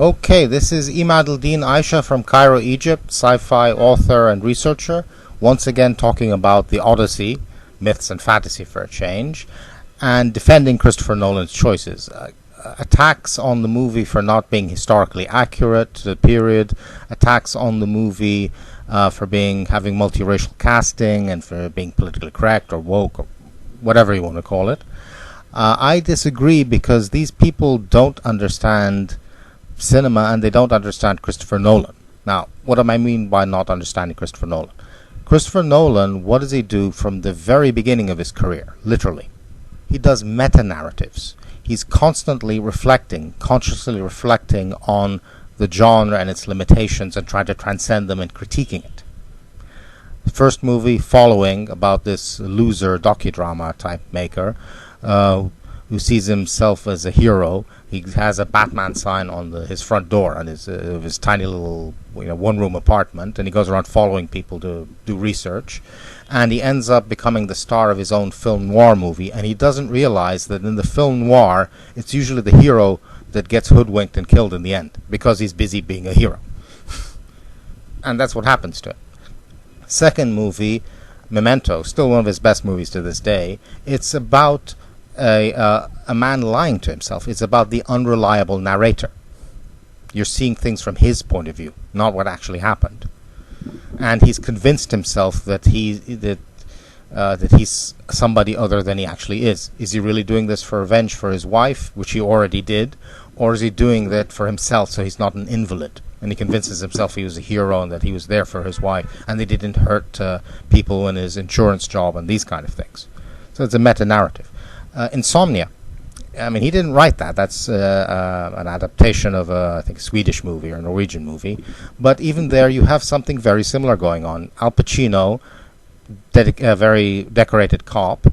Okay, this is Imad Al-Din Aisha from Cairo, Egypt, sci-fi author and researcher, once again talking about the Odyssey, myths and fantasy for a change, and defending Christopher Nolan's choices. Attacks on the movie for not being historically accurate to the period, attacks on the movie for having multiracial casting and for being politically correct or woke or whatever you want to call it. I disagree because these people don't understand cinema and they don't understand Christopher Nolan. Now, what do I mean by not understanding Christopher Nolan? Christopher Nolan, what does he do from the very beginning of his career? Literally. He does meta-narratives. He's constantly reflecting, consciously reflecting on the genre and its limitations and trying to transcend them and critiquing it. The first movie following about this loser docudrama type maker who sees himself as a hero. He has a Batman sign on his front door on his tiny little one-room apartment, and he goes around following people to do research, and he ends up becoming the star of his own film noir movie, and he doesn't realize that in the film noir it's usually the hero that gets hoodwinked and killed in the end because he's busy being a hero. And that's what happens to him. Second movie, Memento, still one of his best movies to this day. It's about a man lying to himself. It's about the unreliable narrator. You're seeing things from his point of view, not what actually happened. And he's convinced himself that he's somebody other than he actually is. Is he really doing this for revenge for his wife, which he already did, or is he doing that for himself so he's not an invalid? And he convinces himself he was a hero and that he was there for his wife and they didn't hurt people in his insurance job and these kind of things. So it's a meta-narrative. Insomnia. I mean, he didn't write that. That's an adaptation of I think, a Swedish movie or a Norwegian movie. But even there, you have something very similar going on. Al Pacino, a very decorated cop,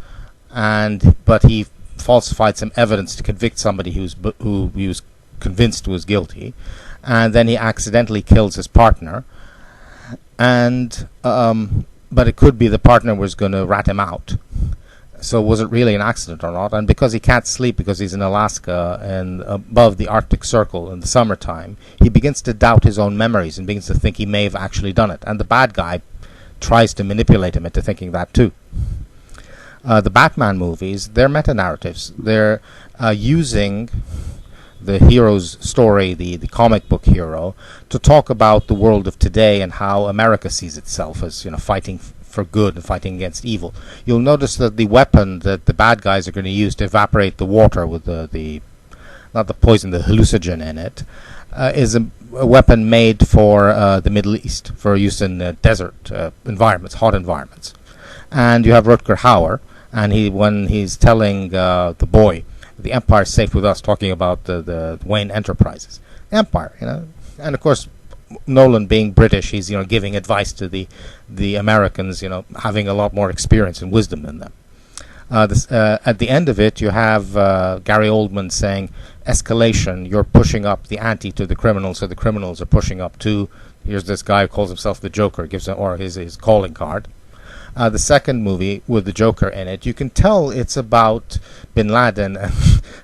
but he falsified some evidence to convict somebody who he was convinced was guilty, and then he accidentally kills his partner. And but it could be the partner was going to rat him out. So was it really an accident or not? And because he can't sleep because he's in Alaska and above the Arctic Circle in the summertime, he begins to doubt his own memories and begins to think he may have actually done it. And the bad guy tries to manipulate him into thinking that too. The Batman movies, they're meta-narratives. They're using the hero's story, the comic book hero, to talk about the world of today and how America sees itself as fighting for good and fighting against evil. You'll notice that the weapon that the bad guys are going to use to evaporate the water with the not the poison, the hallucinogen in it, is a weapon made for the Middle East for use in desert environments, hot environments. And you have Rutger Hauer, and when he's telling the boy, the Empire's safe with us, talking about the Wayne Enterprises. Empire, and of course Nolan being British, he's giving advice to the Americans, having a lot more experience and wisdom than them. At the end of it, you have Gary Oldman saying, "Escalation. You're pushing up the ante to the criminals, so the criminals are pushing up too." Here's this guy who calls himself the Joker, gives his calling card. The second movie with the Joker in it, you can tell it's about Bin Laden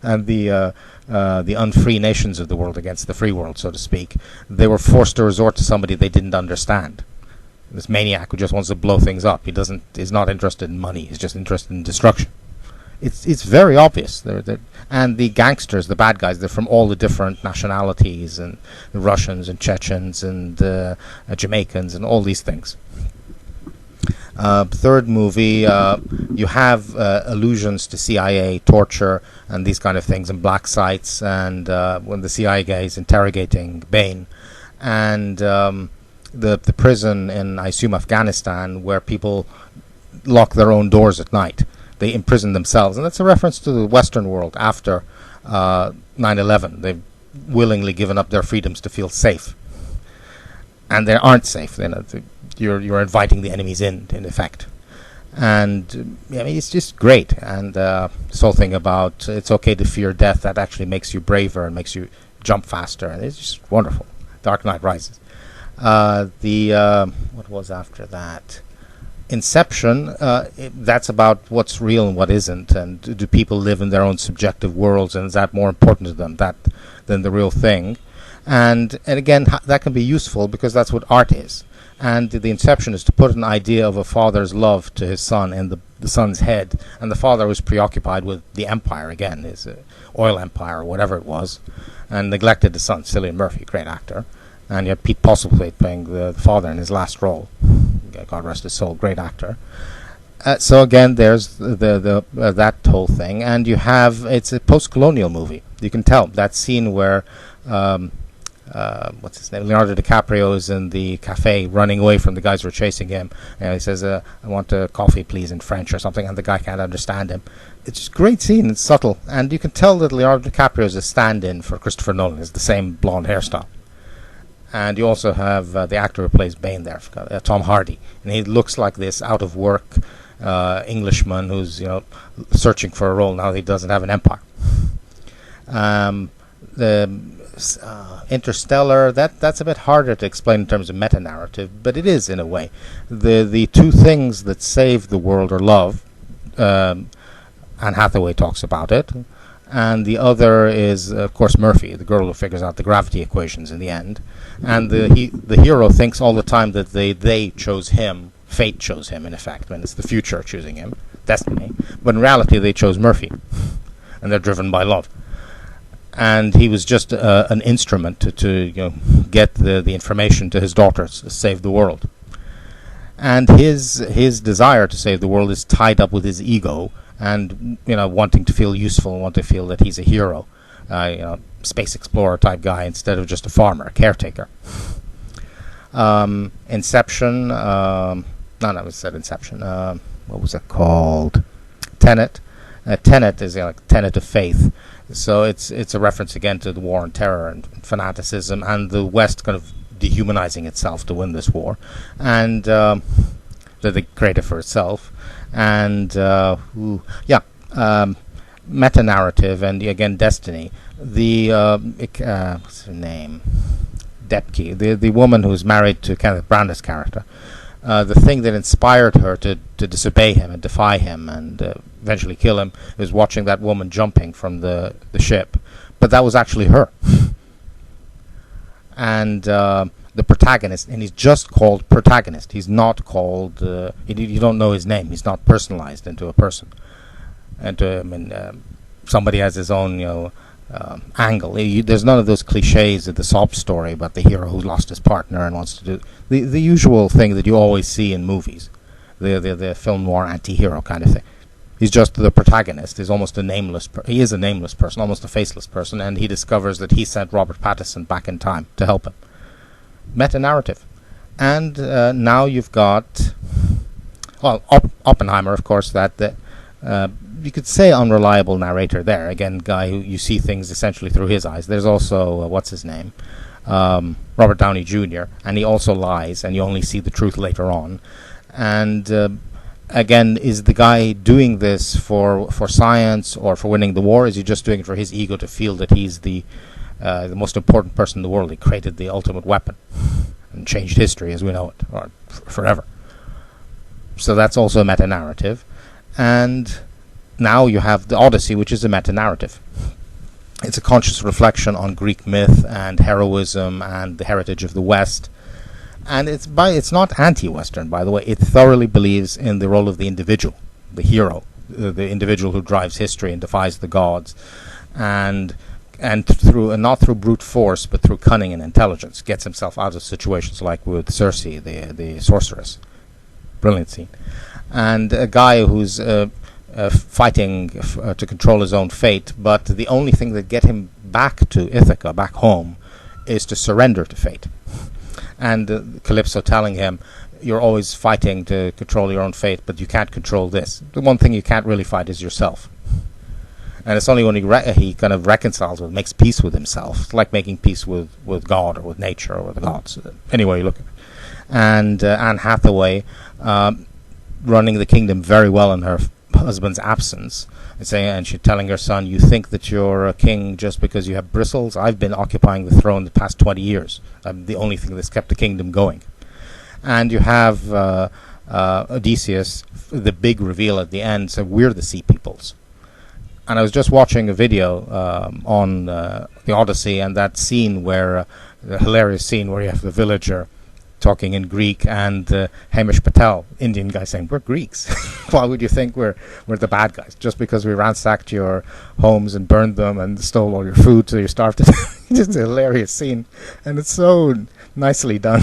and the unfree nations of the world against the free world, so to speak. They were forced to resort to somebody they didn't understand. This maniac who just wants to blow things up. He's not interested in money. He's just interested in destruction. It's very obvious. And the gangsters, the bad guys, they're from all the different nationalities, and the Russians and Chechens and Jamaicans and all these things. Third movie, you have allusions to CIA torture and these kind of things, and black sites, and when the CIA guy is interrogating Bain, and the prison in, I assume, Afghanistan, where people lock their own doors at night. They imprison themselves, and that's a reference to the Western world after 9/11. They've willingly given up their freedoms to feel safe, and they aren't safe. You're inviting the enemies in effect. And it's just great. And this whole thing about it's okay to fear death, that actually makes you braver and makes you jump faster, and it's just wonderful. Dark Knight Rises. What was after that? Inception, that's about what's real and what isn't, and do people live in their own subjective worlds, and is that more important to them than the real thing? And again, that can be useful because that's what art is. And the inception is to put an idea of a father's love to his son in the son's head. And the father was preoccupied with the empire, again, his oil empire or whatever it was, and neglected the son, Cillian Murphy, great actor. And you had Pete Postlethwaite playing the father in his last role. God rest his soul, great actor. So again, there's the that whole thing. And you have, it's a post-colonial movie. You can tell that scene where what's his name? Leonardo DiCaprio is in the cafe running away from the guys who are chasing him. And he says, I want a coffee, please, in French or something, and the guy can't understand him. It's a great scene. It's subtle. And you can tell that Leonardo DiCaprio is a stand-in for Christopher Nolan. It's the same blonde hairstyle. And you also have the actor who plays Bane there, Tom Hardy. And he looks like this out-of-work Englishman who's, searching for a role now that he doesn't have an empire. Interstellar, that's a bit harder to explain in terms of meta-narrative, but it is in a way. The two things that save the world are love. Anne Hathaway talks about it. And the other is, of course, Murphy, the girl who figures out the gravity equations in the end. And the hero thinks all the time that they chose him. Fate chose him, in effect, when it's the future choosing him, destiny. But in reality, they chose Murphy, and they're driven by love. And he was just an instrument to get the information to his daughters to save the world. And his desire to save the world is tied up with his ego and wanting to feel useful, want to feel that he's a hero, space explorer type guy instead of just a farmer, a caretaker. Inception. I said Inception. What was it called? Tenet. Tenet is like tenet of faith. So it's a reference again to the war on terror and fanaticism and the West kind of dehumanizing itself to win this war, and that they created for itself. And meta-narrative and again destiny. The what's her name? Depke, the woman who's married to Kenneth Branagh's character. The thing that inspired her to disobey him and defy him and eventually kill him is watching that woman jumping from the ship. But that was actually her. And the protagonist, and he's just called protagonist. He's not called, you don't know his name. He's not personalized into a person. And somebody has his own, angle. There's none of those cliches of the sob story about the hero who lost his partner and wants to do the usual thing that you always see in movies, the film noir anti-hero kind of thing. He's just the protagonist. He's almost a nameless. He is a nameless person, almost a faceless person, and he discovers that he sent Robert Pattinson back in time to help him. Meta-narrative, and now you've got Oppenheimer, of course. You could say unreliable narrator there. Again, guy who you see things essentially through his eyes. There's also, what's his name? Robert Downey Jr., and he also lies, and you only see the truth later on. And again, is the guy doing this for science or for winning the war? Is he just doing it for his ego to feel that he's the most important person in the world? He created the ultimate weapon and changed history as we know it, or forever. So that's also a meta-narrative. And now you have the Odyssey, which is a meta-narrative. It's a conscious reflection on Greek myth and heroism and the heritage of the West. And it's not anti-Western, by the way. It thoroughly believes in the role of the individual, the hero, the individual who drives history and defies the gods, and not through brute force, but through cunning and intelligence, gets himself out of situations like with Circe, the sorceress. Brilliant scene. And a guy who's fighting to control his own fate, but the only thing that get him back to Ithaca, back home, is to surrender to fate. And Calypso telling him, you're always fighting to control your own fate, but you can't control this. The one thing you can't really fight is yourself. And it's only when he kind of reconciles with, makes peace with himself. It's like making peace with God or with nature or with the gods. Anyway, you look at it. And Anne Hathaway running the kingdom very well in her husband's absence, and she's telling her son, you think that you're a king just because you have bristles? I've been occupying the throne the past 20 years. I'm the only thing that's kept the kingdom going. And you have Odysseus, the big reveal at the end, so we're the sea peoples. And I was just watching a video on the Odyssey, and that scene where the hilarious scene where you have the villager talking in Greek and Hamish Patel, Indian guy, saying, "We're Greeks. Why would you think we're the bad guys? Just because we ransacked your homes and burned them and stole all your food so you starved to death." Just a hilarious scene, and it's so nicely done.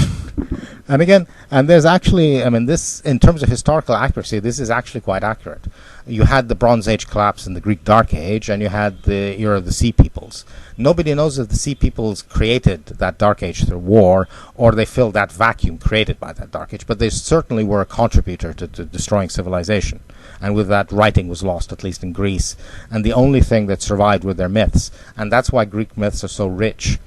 And again, and there's actually, I mean, this, in terms of historical accuracy, this is actually quite accurate. You had the Bronze Age collapse in the Greek Dark Age, and you had the era of the Sea Peoples. Nobody knows if the Sea Peoples created that Dark Age through war, or they filled that vacuum created by that Dark Age, but they certainly were a contributor to destroying civilization. And with that, writing was lost, at least in Greece. And the only thing that survived were their myths. And that's why Greek myths are so rich.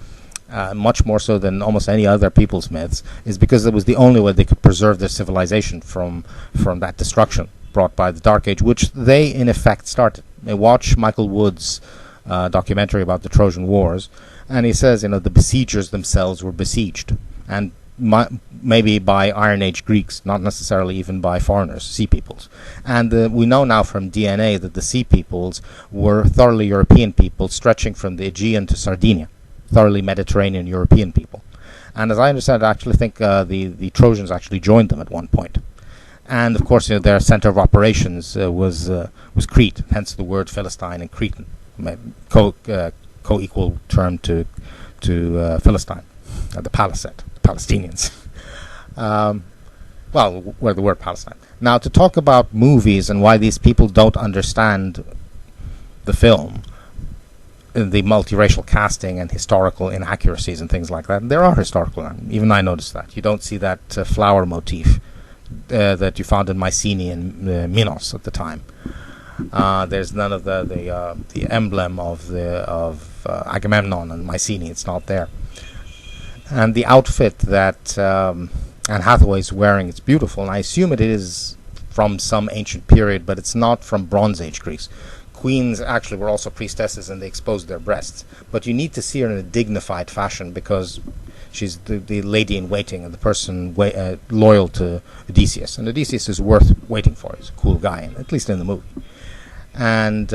Much more so than almost any other people's myths, is because it was the only way they could preserve their civilization from that destruction brought by the Dark Age, which they in effect started. They watch Michael Wood's documentary about the Trojan Wars, and he says, the besiegers themselves were besieged, and maybe by Iron Age Greeks, not necessarily even by foreigners, Sea Peoples. And we know now from DNA that the Sea Peoples were thoroughly European people, stretching from the Aegean to Sardinia. Thoroughly Mediterranean European people. And as I understand, I actually think the Trojans actually joined them at one point. And of course, their center of operations was Crete, hence the word Philistine and Cretan, co-equal term to Philistine, the Palisade, the Palestinians. Where the word Palestine. Now, to talk about movies and why these people don't understand the film, the multiracial casting and historical inaccuracies and things like that. There are historical, even I noticed that. You don't see that flower motif that you found in Mycenae and Minos at the time. There's none of the emblem of Agamemnon and Mycenae. It's not there. And the outfit that Anne Hathaway's wearing, it's beautiful, and I assume it is from some ancient period, but it's not from Bronze Age Greece. Queens actually were also priestesses, and they exposed their breasts. But you need to see her in a dignified fashion, because she's the lady in waiting and the person loyal to Odysseus. And Odysseus is worth waiting for. He's a cool guy, at least in the movie. And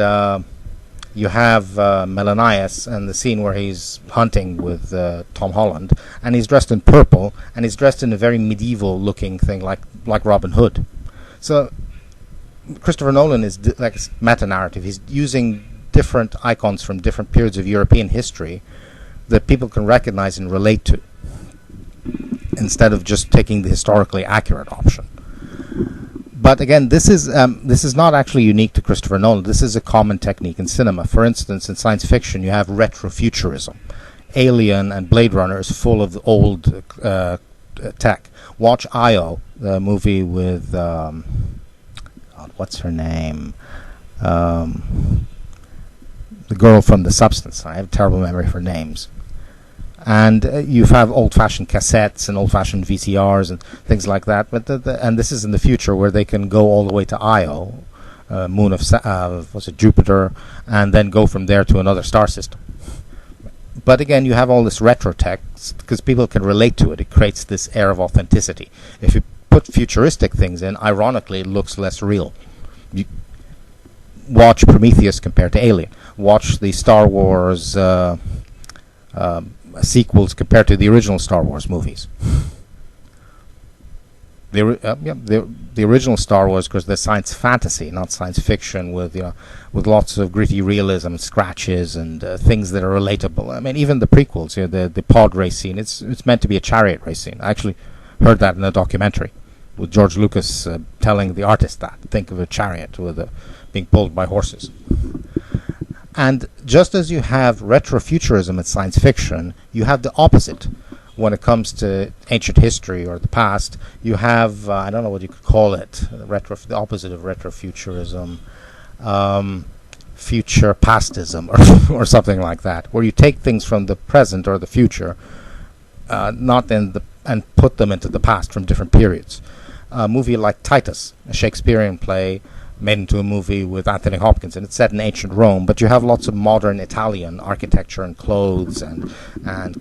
you have Menelaus and the scene where he's hunting with Tom Holland, and he's dressed in purple, and he's dressed in a very medieval-looking thing like Robin Hood. So Christopher Nolan is like a meta-narrative. He's using different icons from different periods of European history that people can recognize and relate to, instead of just taking the historically accurate option. But again, this is not actually unique to Christopher Nolan. This is a common technique in cinema. For instance, in science fiction, you have retrofuturism. Alien and Blade Runner is full of old tech. Watch Io, the movie with what's her name? The girl from The Substance. I have a terrible memory for names. And you have old-fashioned cassettes and old-fashioned VCRs and things like that. But and this is in the future, where they can go all the way to Io, moon of Jupiter, and then go from there to another star system. But again, you have all this retro tech because people can relate to it. It creates this air of authenticity. If you put futuristic things in, ironically, it looks less real. You watch Prometheus compared to Alien. Watch the Star Wars sequels compared to the original Star Wars movies. The original Star Wars, because they're science fantasy, not science fiction, with lots of gritty realism, scratches, and things that are relatable. I mean, even the prequels, the pod race scene, it's meant to be a chariot race scene. I actually heard that in a documentary with George Lucas telling the artist that. Think of a chariot with being pulled by horses. And just as you have retrofuturism in science fiction, you have the opposite when it comes to ancient history or the past. You have, I don't know what you could call it, the opposite of retrofuturism, future pastism or something like that, where you take things from the present or the future, and put them into the past from different periods. A movie like Titus, a Shakespearean play, made into a movie with Anthony Hopkins, and it's set in ancient Rome, but you have lots of modern Italian architecture and clothes and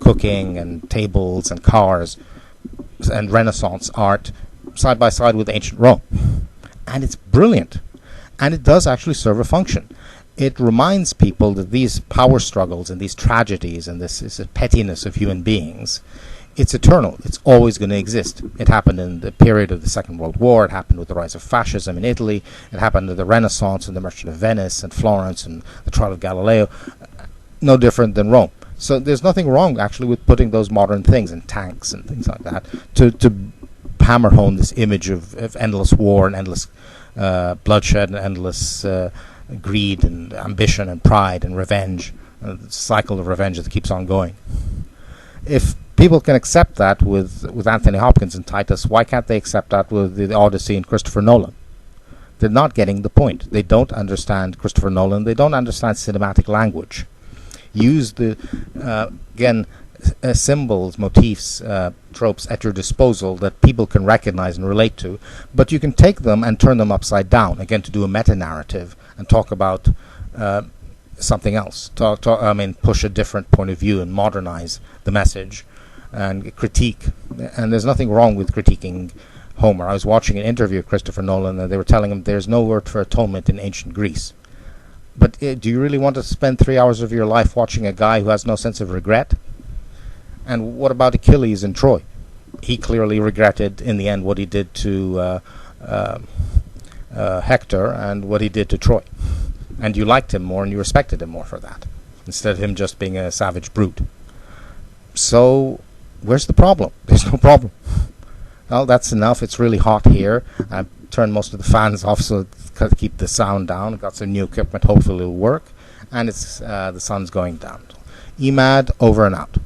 cooking and tables and cars and Renaissance art side by side with ancient Rome. And it's brilliant. And it does actually serve a function. it reminds people that these power struggles and these tragedies and this is a pettiness of human beings, it's eternal. It's always going to exist. It happened in the period of the Second World War. It happened with the rise of fascism in Italy. It happened in the Renaissance and the Merchant of Venice and Florence and the trial of Galileo. No different than Rome. So there's nothing wrong, actually, with putting those modern things in tanks and things like that to hammer home this image of endless war and endless bloodshed and endless greed and ambition and pride and revenge, the cycle of revenge that keeps on going. If people can accept that with Anthony Hopkins and Titus, why can't they accept that with the Odyssey and Christopher Nolan? They're not getting the point. They don't understand Christopher Nolan. They don't understand cinematic language. Use the, again, symbols, motifs, tropes at your disposal that people can recognize and relate to, but you can take them and turn them upside down, again, to do a meta-narrative and talk about something else. Push a different point of view and modernize the message and critique. And there's nothing wrong with critiquing Homer. I was watching an interview of Christopher Nolan, and they were telling him there's no word for atonement in ancient Greece. But do you really want to spend 3 hours of your life watching a guy who has no sense of regret? And what about Achilles in Troy? He clearly regretted in the end what he did to Hector and what he did to Troy. And you liked him more and you respected him more for that, instead of him just being a savage brute. So, where's the problem? There's no problem. Well, that's enough. It's really hot here. I've turned most of the fans off so to keep the sound down. I've got some new equipment. Hopefully it'll work. And it's the sun's going down. EMAD, over and out.